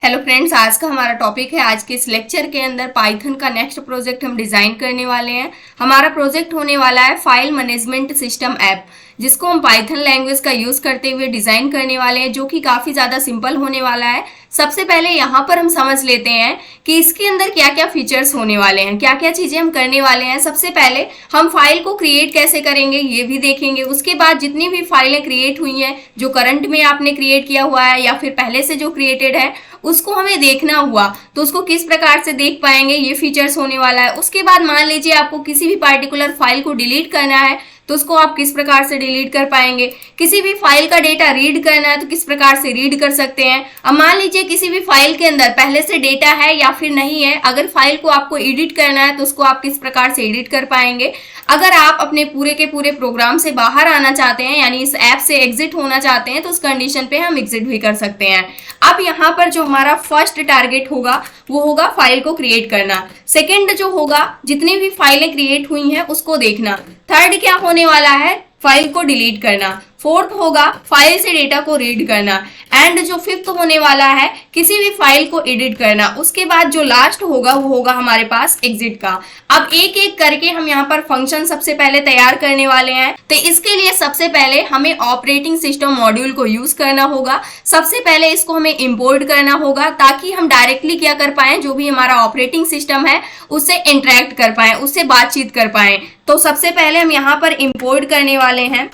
Hello friends, आज का हमारा टॉपिक है। आज के इस लेक्चर के अंदर पाइथन का नेक्स्ट प्रोजेक्ट हम डिजाइन करने वाले हैं। हमारा प्रोजेक्ट होने वाला है फाइल मैनेजमेंट सिस्टम ऐप, जिसको हम पाइथन लैंग्वेज का यूज करते हुए डिजाइन करने वाले हैं, जो कि काफी ज्यादा सिंपल होने वाला है। सबसे पहले यहाँ पर हम समझ लेते हैं कि इसके अंदर क्या क्या फीचर्स होने वाले हैं, क्या क्या चीजें हम करने वाले हैं। सबसे पहले हम फाइल को क्रिएट कैसे करेंगे ये भी देखेंगे। उसके बाद जितनी भी फाइलें क्रिएट हुई हैं, जो करंट में आपने क्रिएट किया हुआ है या फिर पहले से जो क्रिएटेड है, उसको हमें देखना हुआ तो उसको किस प्रकार से देख पाएंगे, ये फीचर्स होने वाला है। उसके बाद मान लीजिए आपको किसी भी पार्टिकुलर फाइल को डिलीट करना है तो उसको आप किस प्रकार से डिलीट कर पाएंगे। किसी भी फाइल का डेटा रीड करना है तो किस प्रकार से रीड कर सकते हैं। अब मान लीजिए किसी भी फाइल के अंदर पहले से डेटा है या फिर नहीं है, अगर फाइल को आपको एडिट करना है तो उसको आप किस प्रकार से एडिट कर पाएंगे। अगर आप अपने पूरे के पूरे प्रोग्राम से बाहर आना चाहते हैं, यानी इस ऐप से एग्जिट होना चाहते हैं, तो उस कंडीशन पे हम एग्जिट भी कर सकते हैं। अब यहाँ पर जो हमारा फर्स्ट टारगेट होगा वो होगा फाइल को क्रिएट करना। सेकंड जो होगा, जितनी भी फाइलें क्रिएट हुई हैं उसको देखना। थर्ड क्या होने वाला है, फाइल को डिलीट करना। फोर्थ होगा फाइल से डेटा को रीड करना। एंड जो फिफ्थ होने वाला है, किसी भी फाइल को एडिट करना। उसके बाद जो लास्ट होगा वो होगा हमारे पास एग्जिट का। अब एक एक करके हम यहाँ पर फंक्शन सबसे पहले तैयार करने वाले हैं। तो इसके लिए सबसे पहले हमें ऑपरेटिंग सिस्टम मॉड्यूल को यूज करना होगा। सबसे पहले इसको हमें इंपोर्ट करना होगा ताकि हम डायरेक्टली क्या कर पाए, जो भी हमारा ऑपरेटिंग सिस्टम है उससे इंटरेक्ट कर पाए, उससे बातचीत कर पाए। तो सबसे पहले हम यहाँ पर इंपोर्ट करने वाले हैं।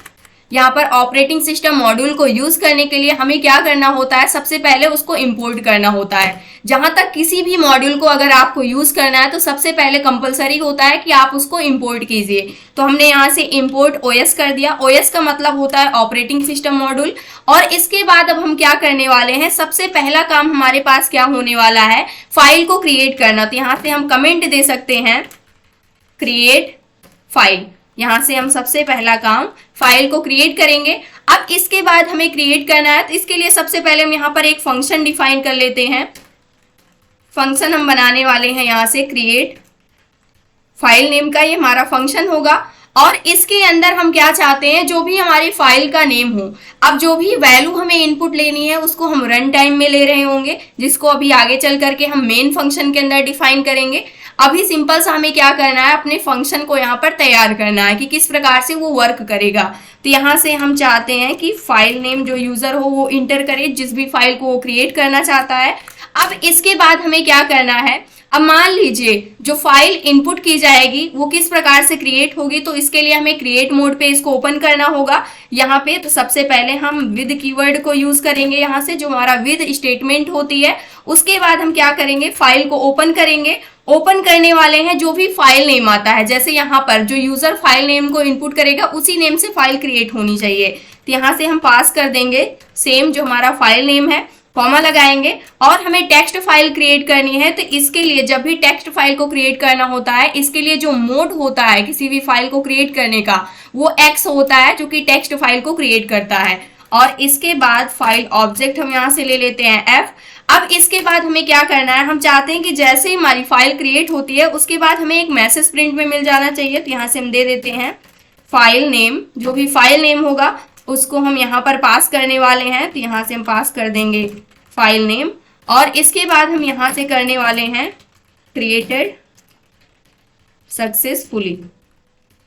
यहाँ पर ऑपरेटिंग सिस्टम मॉड्यूल को यूज करने के लिए हमें क्या करना होता है, सबसे पहले उसको इंपोर्ट करना होता है। जहां तक किसी भी मॉड्यूल को अगर आपको यूज करना है तो सबसे पहले कंपलसरी होता है कि आप उसको इंपोर्ट कीजिए। तो हमने यहाँ से इंपोर्ट ओएस कर दिया। ओएस का मतलब होता है ऑपरेटिंग सिस्टम मॉड्यूल। और इसके बाद अब हम क्या करने वाले हैं, सबसे पहला काम हमारे पास क्या होने वाला है, फाइल को क्रिएट करना। तो यहाँ से हम कमेंट दे सकते हैं क्रिएट फाइल। यहां से हम सबसे पहला काम फाइल को क्रिएट करेंगे। अब इसके बाद हमें क्रिएट करना है तो इसके लिए सबसे पहले हम यहाँ पर एक फंक्शन डिफाइन कर लेते हैं। फंक्शन हम बनाने वाले हैं यहाँ से क्रिएट फाइल नेम का, ये हमारा फंक्शन होगा। और इसके अंदर हम क्या चाहते हैं, जो भी हमारी फाइल का नेम हो। अब जो भी वैल्यू हमें इनपुट लेनी है उसको हम रन टाइम में ले रहे होंगे, जिसको अभी आगे चल करके हम मेन फंक्शन के अंदर डिफाइन करेंगे। अभी सिंपल सा हमें क्या करना है, अपने फंक्शन को यहाँ पर तैयार करना है कि किस प्रकार से वो वर्क करेगा। तो यहाँ से हम चाहते हैं कि फाइल नेम जो यूजर हो वो इंटर करे, जिस भी फाइल को वो क्रिएट करना चाहता है। अब इसके बाद हमें क्या करना है, अब मान लीजिए जो फाइल इनपुट की जाएगी वो किस प्रकार से क्रिएट होगी, तो इसके लिए हमें क्रिएट मोड पे इसको ओपन करना होगा यहाँ पे। तो सबसे पहले हम विद कीवर्ड को यूज करेंगे यहाँ से, जो हमारा विद स्टेटमेंट होती है। उसके बाद हम क्या करेंगे, फाइल को ओपन करेंगे। ओपन करने वाले हैं जो भी फाइल नेम आता है, जैसे यहाँ पर जो यूजर फाइल नेम को इनपुट करेगा उसी नेम से फाइल क्रिएट होनी चाहिए। तो यहाँ से हम पास कर देंगे सेम जो हमारा फाइल नेम है, कॉमा लगाएंगे। और हमें टेक्स्ट फाइल क्रिएट करनी है, तो इसके लिए जब भी टेक्स्ट फाइल को क्रिएट करना होता है, इसके लिए जो मोड होता है किसी भी फाइल को क्रिएट करने का, वो एक्स होता है, जो कि टेक्स्ट फाइल को क्रिएट करता है। और इसके बाद फाइल ऑब्जेक्ट हम यहाँ से ले लेते हैं एफ। अब इसके बाद हमें क्या करना है, हम चाहते हैं कि जैसे ही हमारी फाइल क्रिएट होती है उसके बाद हमें एक मैसेज प्रिंट में मिल जाना चाहिए। तो यहाँ से हम दे देते हैं फाइल नेम, जो भी फाइल नेम होगा उसको हम यहाँ पर पास करने वाले हैं। तो यहाँ से हम पास कर देंगे फाइल नेम। और इसके बाद हम यहाँ से करने वाले हैं क्रिएटेड सक्सेसफुली,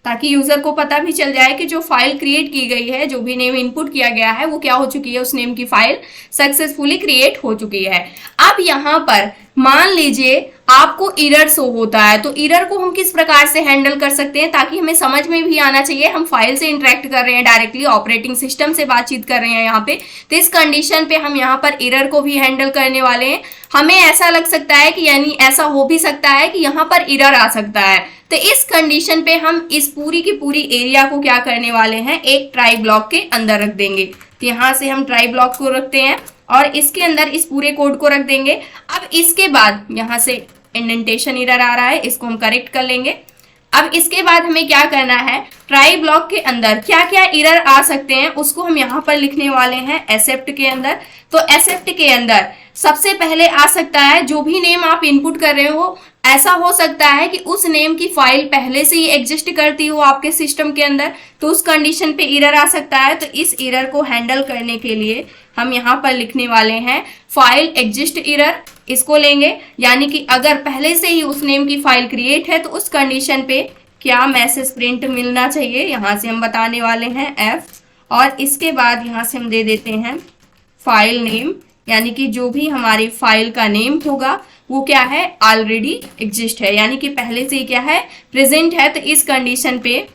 ताकि यूजर को पता भी चल जाए कि जो फाइल क्रिएट की गई है, जो भी नेम इनपुट किया गया है, वो क्या हो चुकी है, उस नेम की फाइल सक्सेसफुली क्रिएट हो चुकी है। अब यहाँ पर मान लीजिए आपको एरर शो होता है, तो एरर को हम किस प्रकार से हैंडल कर सकते हैं, ताकि हमें समझ में भी आना चाहिए। हम फाइल से इंटरेक्ट कर रहे हैं, डायरेक्टली ऑपरेटिंग सिस्टम से बातचीत कर रहे हैं यहाँ पे। तो इस कंडीशन पे हम यहाँ पर एरर को भी हैंडल करने वाले हैं। हमें ऐसा लग सकता है कि, यानी ऐसा हो भी सकता है कि यहाँ पर एरर आ सकता है। तो इस कंडीशन पे हम इस पूरी की पूरी एरिया को क्या करने वाले हैं, एक ट्राई ब्लॉक के अंदर रख देंगे। तो यहाँ से हम ट्राई ब्लॉक को रखते हैं और इसके अंदर इस पूरे कोड को रख देंगे। अब इसके बाद यहाँ से इंडेंटेशन एरर आ रहा है, इसको हम करेक्ट कर लेंगे। अब इसके बाद हमें क्या करना है, ट्राई ब्लॉक के अंदर क्या क्या एरर आ सकते हैं उसको हम यहाँ पर लिखने वाले हैं एक्सेप्ट के अंदर। तो एक्सेप्ट के अंदर सबसे पहले आ सकता है, जो भी नेम आप इनपुट कर रहे हो, ऐसा हो सकता है कि उस नेम की फाइल पहले से ही एग्जिस्ट करती हो आपके सिस्टम के अंदर, तो उस कंडीशन पे एरर आ सकता है। तो इस एरर को हैंडल करने के लिए हम यहाँ पर लिखने वाले हैं फाइल एग्जिस्ट एरर, इसको लेंगे, यानी कि अगर पहले से ही उस नेम की फाइल क्रिएट है तो उस कंडीशन पे क्या मैसेज प्रिंट मिलना चाहिए, यहां से हम बताने वाले हैं एफ, और इसके बाद यहां से हम दे देते हैं फाइल नेम, यानी कि जो भी हमारी फाइल का नेम होगा वो क्या है, ऑलरेडी एग्जिस्ट है, यानी कि पहले से ही क्या है, प्रेजेंट है। तो इस कंडीशन पे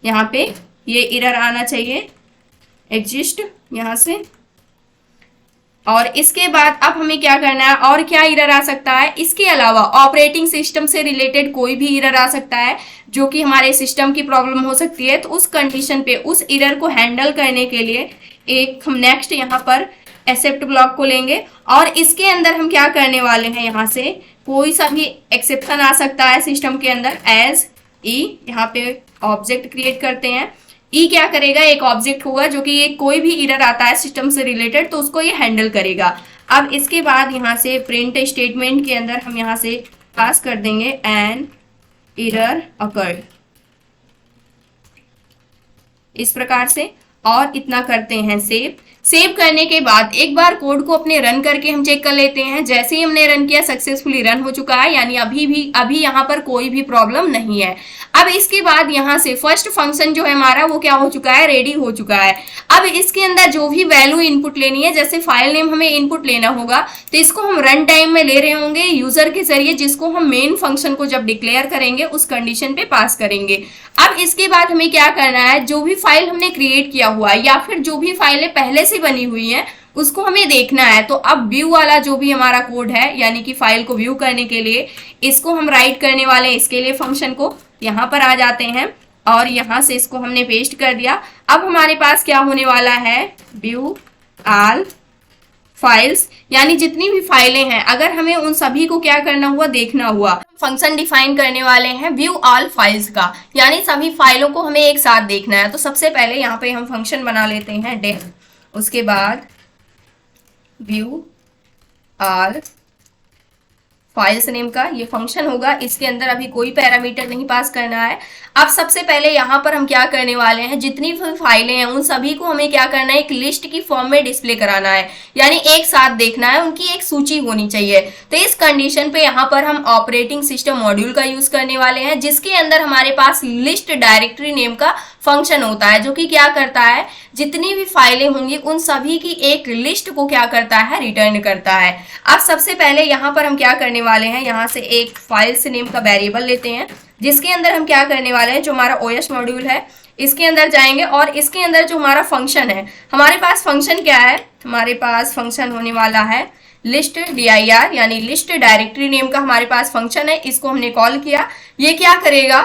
यहाँ पे ये एरर आना चाहिए, एग्जिस्ट यहाँ से। और इसके बाद अब हमें क्या करना है, और क्या एरर आ सकता है, इसके अलावा ऑपरेटिंग सिस्टम से रिलेटेड कोई भी एरर आ सकता है जो कि हमारे सिस्टम की प्रॉब्लम हो सकती है। तो उस कंडीशन पे उस एरर को हैंडल करने के लिए एक हम नेक्स्ट यहाँ पर एक्सेप्ट ब्लॉक को लेंगे, और इसके अंदर हम क्या करने वाले हैं, यहाँ से कोई सा भी एक्सेप्शन आ सकता है सिस्टम के अंदर, एज ई, यहाँ पे ऑब्जेक्ट क्रिएट करते हैं। ई क्या करेगा, एक ऑब्जेक्ट होगा जो कि ये कोई भी एरर आता है सिस्टम से रिलेटेड तो उसको ये हैंडल करेगा। अब इसके बाद यहाँ से प्रिंट स्टेटमेंट के अंदर हम यहाँ से पास कर देंगे एन एरर अकर्ड, इस प्रकार से, और इतना करते हैं सेव। सेव करने के बाद एक बार कोड को अपने रन करके हम चेक कर लेते हैं। जैसे ही हमने रन किया सक्सेसफुली रन हो चुका है, यानी अभी यहाँ पर कोई भी प्रॉब्लम नहीं है। अब इसके बाद यहाँ से फर्स्ट फंक्शन जो है हमारा वो क्या हो चुका है, रेडी हो चुका है। अब इसके अंदर जो भी वैल्यू इनपुट लेनी है, जैसे फाइल नेम हमें इनपुट लेना होगा तो इसको हम रन टाइम में ले रहे होंगे यूजर के जरिए, जिसको हम मेन फंक्शन को जब डिक्लेयर करेंगे उस कंडीशन पे पास करेंगे। अब इसके बाद हमें क्या करना है, जो भी फाइल हमने क्रिएट किया हुआ है या फिर जो भी फाइलें पहले से बनी हुई हैं उसको हमें देखना है। तो अब व्यू वाला जो भी हमारा कोड है, यानी कि फाइल को व्यू करने के लिए इसको हम राइट करने वाले हैं, इसके लिए फंक्शन को यहाँ पर आ जाते हैं और यहाँ से इसको हमने पेस्ट कर दिया। अब हमारे पास क्या होने वाला है, व्यू ऑल फाइल्स, यानी जितनी भी फाइलें हैं अगर हमें उन सभी को क्या करना हुआ, देखना हुआ, फंक्शन डिफाइन करने वाले हैं व्यू ऑल फाइल्स का, यानी सभी फाइलों को हमें एक साथ देखना है। तो सबसे पहले यहाँ पे हम फंक्शन बना लेते हैं डेफ, उसके बाद व्यू ऑल फाइल्स नेम का ये फंक्शन होगा, इसके अंदर अभी कोई पैरामीटर नहीं पास करना है। अब सबसे पहले यहाँ पर हम क्या करने वाले हैं, जितनी भी फाइलें हैं उन सभी को हमें क्या करना है, एक लिस्ट की फॉर्म में डिस्प्ले कराना है, यानी एक साथ देखना है, उनकी एक सूची होनी चाहिए। तो इस कंडीशन पे यहाँ पर हम ऑपरेटिंग सिस्टम मॉड्यूल का यूज करने वाले हैं, जिसके अंदर हमारे पास लिस्ट डायरेक्टरी नेम का फंक्शन होता है, जो कि क्या करता है, जितनी भी फाइलें होंगी उन सभी की एक लिस्ट को क्या करता है, रिटर्न करता है। अब सबसे पहले यहाँ पर हम क्या करने वाले हैं, यहाँ से एक फाइल्स नेम का वेरिएबल लेते हैं, जिसके अंदर हम क्या करने वाले हैं, जो हमारा ओएस मॉड्यूल है इसके अंदर जाएंगे और इसके अंदर जो हमारा फंक्शन है, हमारे पास फंक्शन क्या है, हमारे पास फंक्शन होने वाला है लिस्ट dir, यानी लिस्ट डायरेक्टरी नेम का हमारे पास फंक्शन है। इसको हमने कॉल किया, ये क्या करेगा,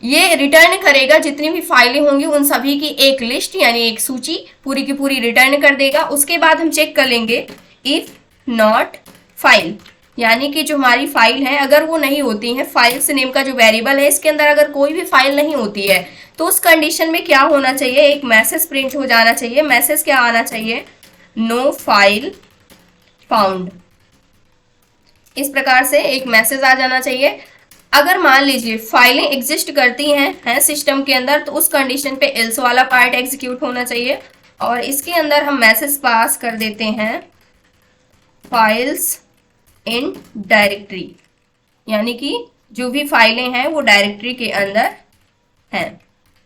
ये रिटर्न करेगा जितनी भी फाइलें होंगी उन सभी की एक लिस्ट, यानी एक सूची पूरी की पूरी रिटर्न कर देगा। उसके बाद हम चेक कर लेंगे इफ नॉट फाइल, यानी कि जो हमारी फाइल है अगर वो नहीं होती है, फाइल्स नेम का जो वेरिएबल है इसके अंदर अगर कोई भी फाइल नहीं होती है तो उस कंडीशन में क्या होना चाहिए, एक मैसेज प्रिंट हो जाना चाहिए। मैसेज क्या आना चाहिए, नो फाइल फाउंड, इस प्रकार से एक मैसेज आ जाना चाहिए। अगर मान लीजिए फाइलें एग्जिस्ट करती हैं सिस्टम के अंदर तो उस कंडीशन पे एल्स वाला पार्ट एग्जीक्यूट होना चाहिए, और इसके अंदर हम मैसेज पास कर देते हैं फाइल्स इन डायरेक्टरी, यानी कि जो भी फाइलें हैं वो डायरेक्टरी के अंदर हैं।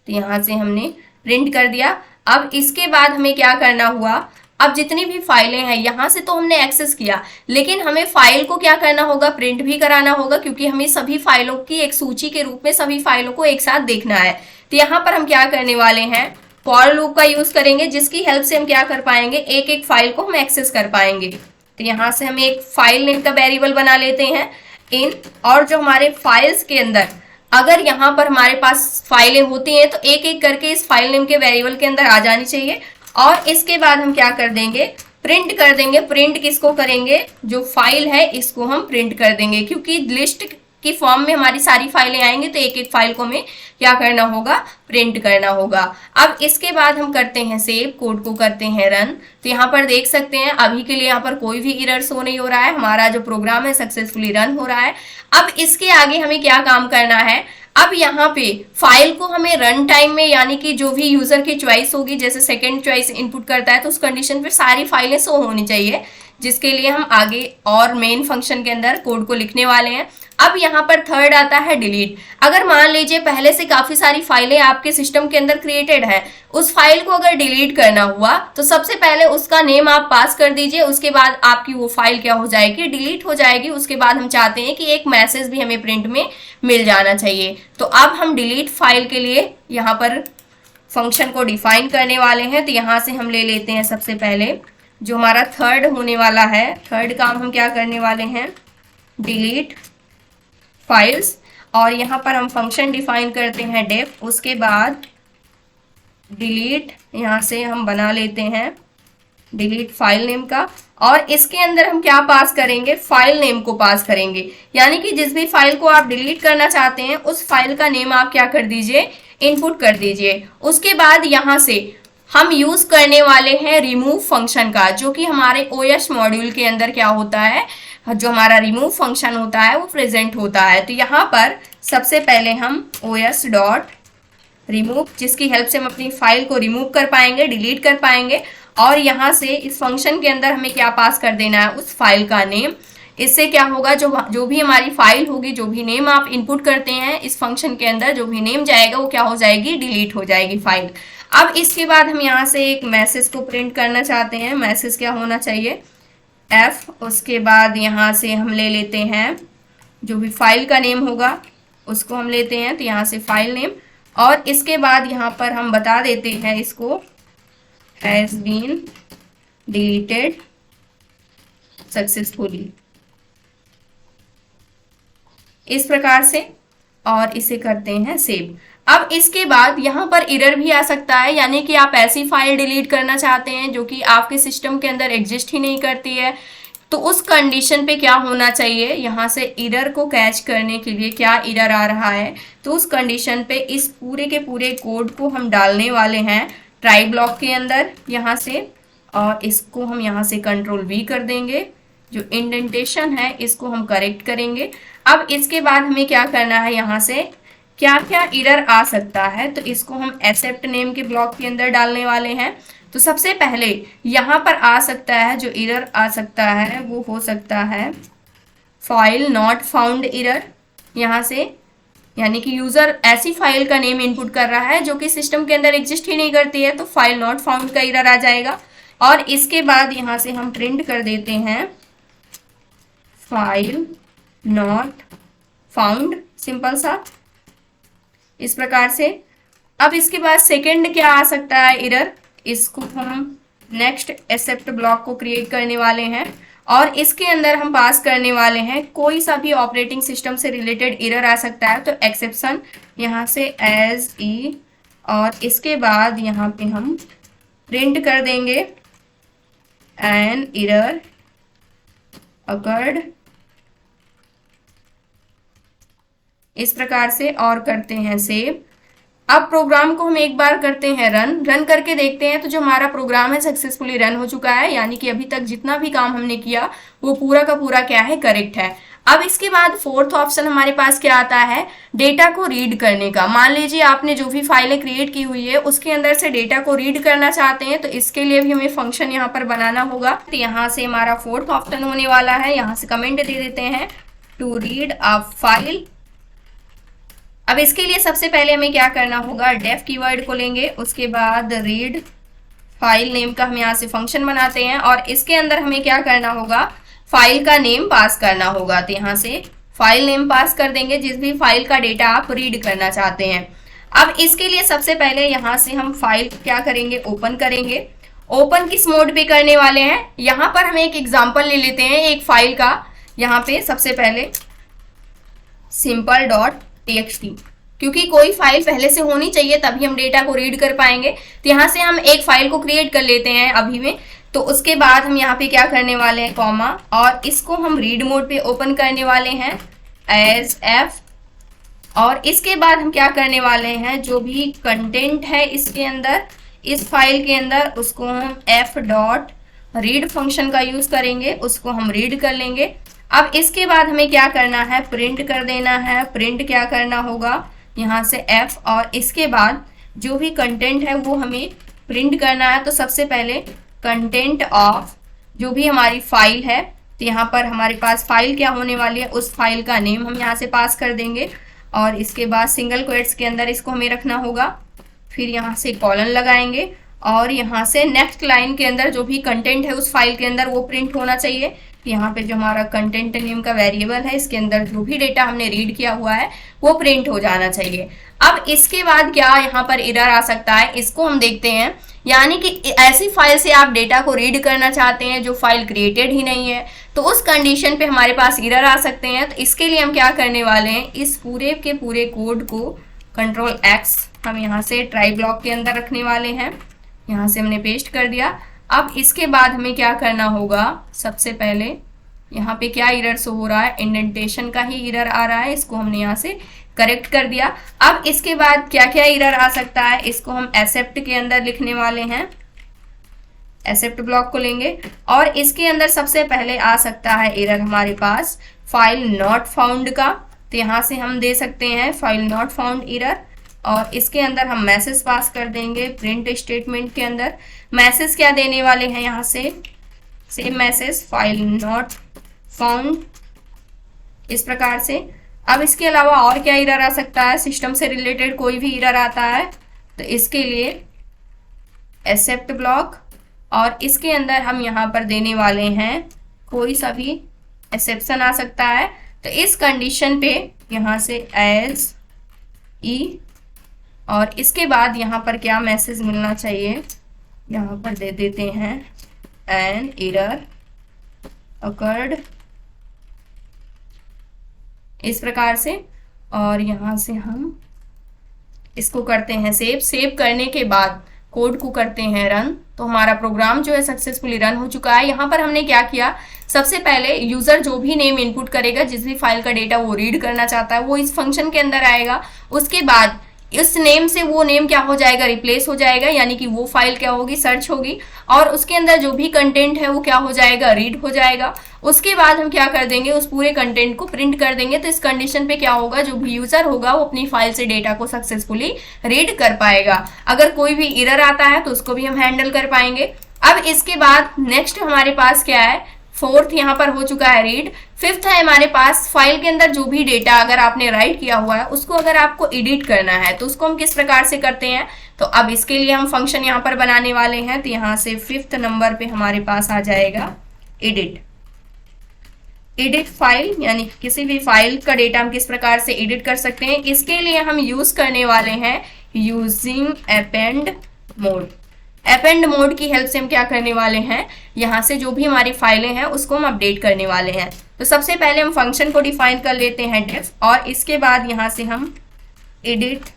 तो यहाँ से हमने प्रिंट कर दिया। अब इसके बाद हमें क्या करना हुआ, अब जितनी भी फाइलें हैं यहाँ से तो हमने एक्सेस किया, लेकिन हमें फाइल को क्या करना होगा, प्रिंट भी कराना होगा, क्योंकि हमें सभी फाइलों की एक सूची के रूप में सभी फाइलों को एक साथ देखना है। तो यहाँ पर हम क्या करने वाले हैं, फॉर लूप का यूज करेंगे, जिसकी हेल्प से हम क्या कर पाएंगे, एक एक फाइल को हम एक्सेस कर पाएंगे। तो यहाँ से हम एक फाइल नेम का वेरिएबल बना लेते हैं इन, और जो हमारे फाइल्स के अंदर अगर यहाँ पर हमारे पास फाइलें होती हैं तो एक एक करके इस फाइल नेम के वेरिएबल के अंदर आ जानी चाहिए। और इसके बाद हम क्या कर देंगे, प्रिंट कर देंगे। प्रिंट किसको करेंगे, जो फाइल है इसको हम प्रिंट कर देंगे, क्योंकि लिस्ट की फॉर्म में हमारी सारी फाइलें आएंगी तो एक एक फाइल को हमें क्या करना होगा, प्रिंट करना होगा। अब इसके बाद हम करते हैं सेव, कोड को करते हैं रन। तो यहाँ पर देख सकते हैं अभी के लिए यहाँ पर कोई भी एरर शो नहीं हो रहा है, हमारा जो प्रोग्राम है सक्सेसफुली रन हो रहा है। अब इसके आगे हमें क्या काम करना है, अब यहाँ पे फाइल को हमें रन टाइम में, यानी कि जो भी यूजर की चॉइस होगी, जैसे सेकंड चॉइस इनपुट करता है तो उस कंडीशन पे सारी फाइलें शो होनी चाहिए। जिसके लिए हम आगे और मेन फंक्शन के अंदर कोड को लिखने वाले हैं। अब यहाँ पर थर्ड आता है डिलीट। अगर मान लीजिए पहले से काफी सारी फाइलें आपके सिस्टम के अंदर क्रिएटेड है, उस फाइल को अगर डिलीट करना हुआ तो सबसे पहले उसका नेम आप पास कर दीजिए, उसके बाद आपकी वो फाइल क्या हो जाएगी, डिलीट हो जाएगी। उसके बाद हम चाहते हैं कि एक मैसेज भी हमें प्रिंट में मिल जाना चाहिए। तो अब हम डिलीट फाइल के लिए यहाँ पर फंक्शन को डिफाइन करने वाले हैं। तो यहाँ से हम ले लेते हैं सबसे पहले जो हमारा थर्ड होने वाला है, थर्ड काम हम क्या करने वाले हैं, डिलीट फाइल्स, और यहाँ पर हम फंक्शन डिफाइन करते हैं डेफ। उसके बाद डिलीट यहाँ से हम बना लेते हैं डिलीट फाइल नेम का, और इसके अंदर हम क्या पास करेंगे, फाइल नेम को पास करेंगे। यानी कि जिस भी फाइल को आप डिलीट करना चाहते हैं उस फाइल का नेम आप क्या कर दीजिए, इनपुट कर दीजिए। उसके बाद यहाँ से हम यूज करने वाले हैं रिमूव फंक्शन का, जो कि हमारे ओएस मॉड्यूल के अंदर क्या होता है, जो हमारा रिमूव फंक्शन होता है वो प्रेजेंट होता है। तो यहाँ पर सबसे पहले हम os डॉट रिमूव, जिसकी हेल्प से हम अपनी फाइल को रिमूव कर पाएंगे, डिलीट कर पाएंगे। और यहाँ से इस फंक्शन के अंदर हमें क्या पास कर देना है, उस फाइल का नेम। इससे क्या होगा, जो भी हमारी फाइल होगी, जो भी नेम आप इनपुट करते हैं इस फंक्शन के अंदर, जो भी नेम जाएगा वो क्या हो जाएगी, डिलीट हो जाएगी फाइल। अब इसके बाद हम यहाँ से एक मैसेज को प्रिंट करना चाहते हैं। मैसेज क्या होना चाहिए, f। उसके बाद यहाँ से हम ले लेते हैं जो भी फाइल का नेम होगा उसको हम लेते हैं, तो यहाँ से फाइल नेम, और इसके बाद यहाँ पर हम बता देते हैं इसको हैज बीन डिलीटेड सक्सेसफुली, इस प्रकार से, और इसे करते हैं सेव। अब इसके बाद यहाँ पर एरर भी आ सकता है, यानी कि आप ऐसी फाइल डिलीट करना चाहते हैं जो कि आपके सिस्टम के अंदर एग्जिस्ट ही नहीं करती है। तो उस कंडीशन पे क्या होना चाहिए, यहाँ से एरर को कैच करने के लिए क्या एरर आ रहा है, तो उस कंडीशन पे इस पूरे के पूरे कोड को हम डालने वाले हैं ट्राई ब्लॉक के अंदर यहाँ से, और इसको हम यहाँ से कंट्रोल V कर देंगे। जो इंडेंटेशन है इसको हम करेक्ट करेंगे। अब इसके बाद हमें क्या करना है, यहाँ से क्या क्या एरर आ सकता है, तो इसको हम एक्सेप्ट नेम के ब्लॉक के अंदर डालने वाले हैं। तो सबसे पहले यहाँ पर आ सकता है, जो एरर आ सकता है वो हो सकता है फाइल नॉट फाउंड एरर, यहाँ से, यानी कि यूजर ऐसी फाइल का नेम इनपुट कर रहा है जो कि सिस्टम के अंदर एग्जिस्ट ही नहीं करती है, तो फाइल नॉट फाउंड का एरर आ जाएगा। और इसके बाद यहाँ से हम प्रिंट कर देते हैं फाइल नॉट फाउंड, सिंपल सा, इस प्रकार से। अब इसके बाद सेकंड क्या आ सकता है एरर, इसको हम नेक्स्ट एक्सेप्ट ब्लॉक को क्रिएट करने वाले हैं, और इसके अंदर हम पास करने वाले हैं कोई सा भी ऑपरेटिंग सिस्टम से रिलेटेड एरर आ सकता है, तो एक्सेप्शन यहाँ से एज ई, और इसके बाद यहाँ पे हम प्रिंट कर देंगे एन एरर अकर्ड, इस प्रकार से, और करते हैं सेव। अब प्रोग्राम को हम एक बार करते हैं रन करके देखते हैं। तो जो हमारा प्रोग्राम है सक्सेसफुली रन हो चुका है, यानी कि अभी तक जितना भी काम हमने किया वो पूरा का पूरा क्या है, करेक्ट है। अब इसके बाद फोर्थ ऑप्शन हमारे पास क्या आता है, डेटा को रीड करने का। मान लीजिए आपने जो भी फाइलें क्रिएट की हुई है उसके अंदर से डेटा को रीड करना चाहते हैं, तो इसके लिए भी हमें फंक्शन यहाँ पर बनाना होगा। तो यहाँ से हमारा फोर्थ ऑप्शन होने वाला है, यहाँ से कमेंट दे देते हैं टू रीड अ फाइल। अब इसके लिए सबसे पहले हमें क्या करना होगा, डेफ कीवर्ड को लेंगे, उसके बाद रीड फाइल नेम का हम यहाँ से फंक्शन बनाते हैं, और इसके अंदर हमें क्या करना होगा, फाइल का नेम पास करना होगा। तो यहाँ से फाइल नेम पास कर देंगे जिस भी फाइल का डेटा आप रीड करना चाहते हैं। अब इसके लिए सबसे पहले यहाँ से हम फाइल क्या करेंगे, ओपन करेंगे। ओपन किस मोड पे करने वाले हैं, यहाँ पर हम एक एग्जाम्पल ले लेते हैं एक फाइल का। यहाँ पे सबसे पहले simple.txt, क्योंकि कोई फाइल पहले से होनी चाहिए तभी हम डेटा को रीड कर पाएंगे। तो यहाँ से हम एक फाइल को क्रिएट कर लेते हैं अभी में। तो उसके बाद हम यहाँ पे क्या करने वाले हैं, कॉमा, और इसको हम रीड मोड पे ओपन करने वाले हैं एज एफ, और इसके बाद हम क्या करने वाले हैं, जो भी कंटेंट है इसके अंदर, इस फाइल के अंदर, उसको हम एफ डॉट रीड फंक्शन का यूज करेंगे, उसको हम रीड कर लेंगे। अब इसके बाद हमें क्या करना है, प्रिंट कर देना है। प्रिंट क्या करना होगा, यहाँ से एफ, और इसके बाद जो भी कंटेंट है वो हमें प्रिंट करना है। तो सबसे पहले कंटेंट ऑफ जो भी हमारी फाइल है, तो यहाँ पर हमारे पास फाइल क्या होने वाली है, उस फाइल का नेम हम यहाँ से पास कर देंगे और इसके बाद सिंगल क्वेट्स के अंदर इसको हमें रखना होगा। फिर यहाँ से कॉलन लगाएंगे और यहाँ से नेक्स्ट लाइन के अंदर जो भी कंटेंट है उस फाइल के अंदर वो प्रिंट होना चाहिए। यहाँ पे जो हमारा कंटेंट नेम का वेरिएबल है, इसके अंदर जो भी डेटा हमने रीड किया हुआ है वो प्रिंट हो जाना चाहिए। अब इसके बाद क्या यहाँ पर एरर आ सकता है, इसको हम देखते हैं। यानी कि ऐसी फाइल से आप डेटा को रीड करना चाहते हैं जो फाइल क्रिएटेड ही नहीं है, तो उस कंडीशन पे हमारे पास एरर आ सकते हैं। तो इसके लिए हम क्या करने वाले हैं, इस पूरे के पूरे कोड को कंट्रोल X हम यहाँ से ट्राई ब्लॉक के अंदर रखने वाले हैं। यहाँ से हमने पेस्ट कर दिया। अब इसके बाद हमें क्या करना होगा, सबसे पहले यहाँ पे क्या एरर शो हो रहा है, इंडेंटेशन का ही एरर आ रहा है, इसको हमने यहाँ से करेक्ट कर दिया। अब इसके बाद क्या क्या एरर आ सकता है, इसको हम एक्सेप्ट के अंदर लिखने वाले हैं। एक्सेप्ट ब्लॉक को लेंगे और इसके अंदर सबसे पहले आ सकता है एरर हमारे पास फाइल नॉट फाउंड का। तो यहाँ से हम दे सकते हैं फाइल नॉट फाउंड एरर और इसके अंदर हम मैसेज पास कर देंगे प्रिंट स्टेटमेंट के अंदर। मैसेज क्या देने वाले हैं, यहाँ से same message file not found, इस प्रकार से। अब इसके अलावा और क्या एरर आ सकता है, सिस्टम से रिलेटेड कोई भी एरर आता है तो इसके लिए एक्सेप्ट ब्लॉक और इसके अंदर हम यहाँ पर देने वाले हैं कोई सा भी एक्सेप्शन आ सकता है। तो इस कंडीशन पे यहाँ से एज ई और इसके बाद यहाँ पर क्या मैसेज मिलना चाहिए, यहाँ पर दे देते हैं एन एरर अकर्ड, इस प्रकार से। और यहाँ से हम इसको करते हैं सेव। सेव करने के बाद कोड को करते हैं रन, तो हमारा प्रोग्राम जो है सक्सेसफुली रन हो चुका है। यहाँ पर हमने क्या किया, सबसे पहले यूजर जो भी नेम इनपुट करेगा, जिस भी फाइल का डेटा वो रीड करना चाहता है, वो इस फंक्शन के अंदर आएगा। उसके बाद इस नेम से वो नेम क्या हो जाएगा, रिप्लेस हो जाएगा, यानी कि वो फाइल क्या होगी, सर्च होगी और उसके अंदर जो भी कंटेंट है वो क्या हो जाएगा, रीड हो जाएगा। उसके बाद हम क्या कर देंगे, उस पूरे कंटेंट को प्रिंट कर देंगे। तो इस कंडीशन पे क्या होगा, जो भी यूजर होगा वो अपनी फाइल से डेटा को सक्सेसफुली रीड कर पाएगा। अगर कोई भी एरर आता है तो उसको भी हम हैंडल कर पाएंगे। अब इसके बाद नेक्स्ट हमारे पास क्या है, फोर्थ यहाँ पर हो चुका है रीड। फिफ्थ है हमारे पास फाइल के अंदर जो भी डेटा अगर आपने राइट किया हुआ है उसको अगर आपको एडिट करना है तो उसको हम किस प्रकार से करते हैं। तो अब इसके लिए हम फंक्शन यहाँ पर बनाने वाले हैं। तो यहाँ से फिफ्थ नंबर पे हमारे पास आ जाएगा एडिट। एडिट फाइल, यानी किसी भी फाइल का डेटा हम किस प्रकार से एडिट कर सकते हैं। इसके लिए हम यूज करने वाले हैं using append mode. Append mode की हेल्प से हम क्या करने वाले हैं, यहाँ से जो भी हमारी फाइलें हैं उसको हम अपडेट करने वाले हैं। तो सबसे पहले हम फंक्शन को डिफाइन कर लेते हैं डेफ और इसके बाद यहाँ से हम एडिट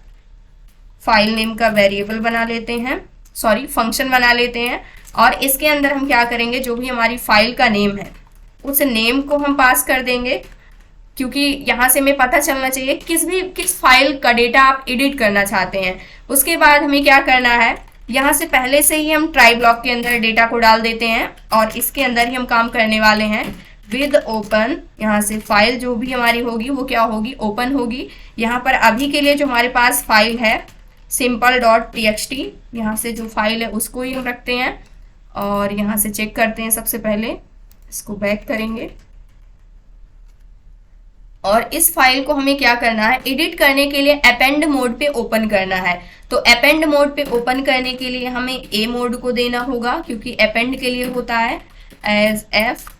फाइल नेम का वेरिएबल बना लेते हैं, सॉरी फंक्शन बना लेते हैं। और इसके अंदर हम क्या करेंगे, जो भी हमारी फाइल का नेम है उस नेम को हम पास कर देंगे, क्योंकि यहाँ से हमें पता चलना चाहिए किस फाइल का डेटा आप एडिट करना चाहते हैं। उसके बाद हमें क्या करना है, यहाँ से पहले से ही हम ट्राई ब्लॉक के अंदर डेटा को डाल देते हैं और इसके अंदर ही हम काम करने वाले हैं विद ओपन। यहाँ से फाइल जो भी हमारी होगी वो क्या होगी, ओपन होगी। यहाँ पर अभी के लिए जो हमारे पास फाइल है simple.txt, यहाँ से जो फाइल है उसको ही हम रखते हैं और यहाँ से चेक करते हैं। सबसे पहले इसको बैक करेंगे और इस फाइल को हमें क्या करना है, एडिट करने के लिए अपेंड मोड पे ओपन करना है। तो अपेंड मोड पे ओपन करने के लिए हमें ए मोड को देना होगा, क्योंकि अपेंड के लिए होता है एज एफ।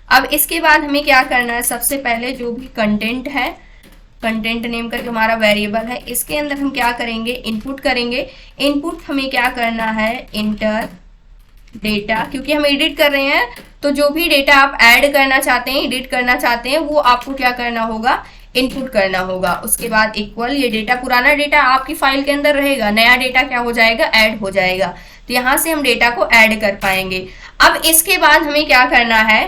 अब इसके बाद हमें क्या करना है, सबसे पहले जो भी कंटेंट है, कंटेंट नेम का जो हमारा वेरिएबल है, इसके अंदर हम क्या करेंगे, इनपुट करेंगे। इनपुट हमें क्या करना है, इंटर डेटा, क्योंकि हम एडिट कर रहे हैं तो जो भी डेटा आप ऐड करना चाहते हैं, एडिट करना चाहते हैं, वो आपको क्या करना होगा, इनपुट करना होगा। उसके बाद इक्वल, ये डेटा पुराना डेटा आपकी फाइल के अंदर रहेगा, नया डेटा क्या हो जाएगा, ऐड हो जाएगा। तो यहाँ से हम डेटा को ऐड कर पाएंगे। अब इसके बाद हमें क्या करना है,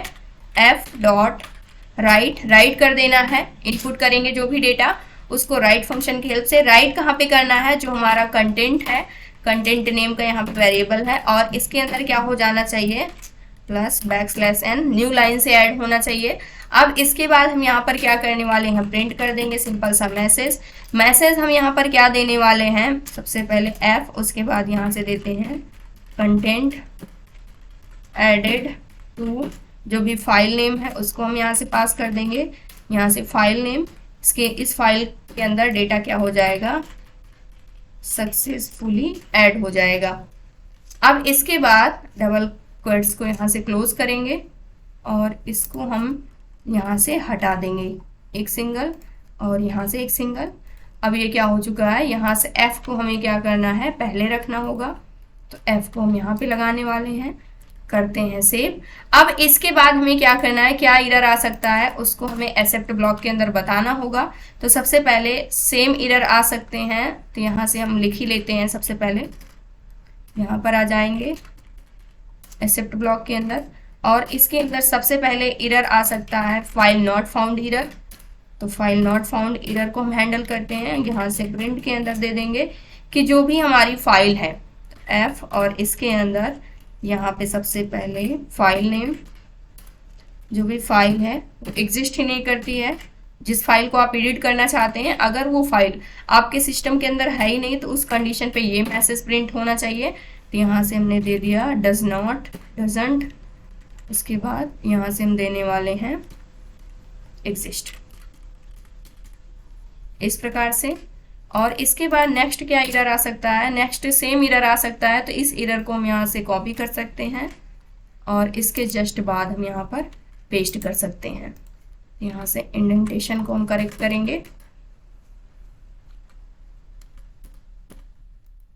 एफ डॉट राइट, राइट कर देना है। इनपुट करेंगे जो भी डेटा उसको राइट फंक्शन की हेल्प से। राइट कहाँ पे करना है, जो हमारा कंटेंट है, कंटेंट नेम का यहाँ पे वेरिएबल है और इसके अंदर क्या हो जाना चाहिए, plus backslash n, new line से ऐड होना चाहिए। अब इसके बाद हम यहाँ पर क्या करने वाले हैं, प्रिंट कर देंगे सिंपल सा मैसेज। मैसेज हम यहाँ पर क्या देने वाले हैं, सबसे पहले f, उसके बाद यहाँ से देते हैं कंटेंट एडेड टू, जो भी फाइल नेम है उसको हम यहाँ से पास कर देंगे, यहाँ से फाइल नेम, इस फाइल के अंदर डेटा क्या हो जाएगा, सक्सेसफुली ऐड हो जाएगा। अब इसके बाद डबल क्वोट्स को यहाँ से क्लोज करेंगे और इसको हम यहाँ से हटा देंगे, एक सिंगल और यहाँ से एक सिंगल। अब ये क्या हो चुका है, यहाँ से F को हमें क्या करना है, पहले रखना होगा, तो F को हम यहाँ पे लगाने वाले हैं, करते हैं सेव। अब इसके बाद हमें क्या करना है, क्या एरर आ सकता है उसको हमें एक्सेप्ट ब्लॉक के अंदर बताना होगा। तो सबसे पहले सेम एरर आ सकते हैं, तो यहाँ से हम लिख ही लेते हैं। सबसे पहले यहाँ पर आ जाएंगे एक्सेप्ट ब्लॉक के अंदर, और इसके अंदर सबसे पहले एरर आ सकता है फाइल नॉट फाउंड एरर। तो फाइल नॉट फाउंड एरर को हम हैंडल करते हैं, यहाँ से प्रिंट के अंदर दे देंगे कि जो भी हमारी फाइल है F, और इसके अंदर यहाँ पे सबसे पहले फाइल नेम, जो भी फाइल है वो एग्जिस्ट ही नहीं करती है। जिस फाइल को आप एडिट करना चाहते हैं, अगर वो फाइल आपके सिस्टम के अंदर है ही नहीं, तो उस कंडीशन पे ये मैसेज प्रिंट होना चाहिए। तो यहाँ से हमने दे दिया डज नॉट, डजंट, उसके बाद यहाँ से हम देने वाले हैं एग्जिस्ट, इस प्रकार से। और इसके बाद नेक्स्ट क्या एरर आ सकता है, नेक्स्ट सेम एरर आ सकता है, तो इस एरर को हम यहाँ से कॉपी कर सकते हैं और इसके जस्ट बाद हम यहाँ पर पेस्ट कर सकते हैं। यहाँ से इंडेंटेशन को हम करेक्ट करेंगे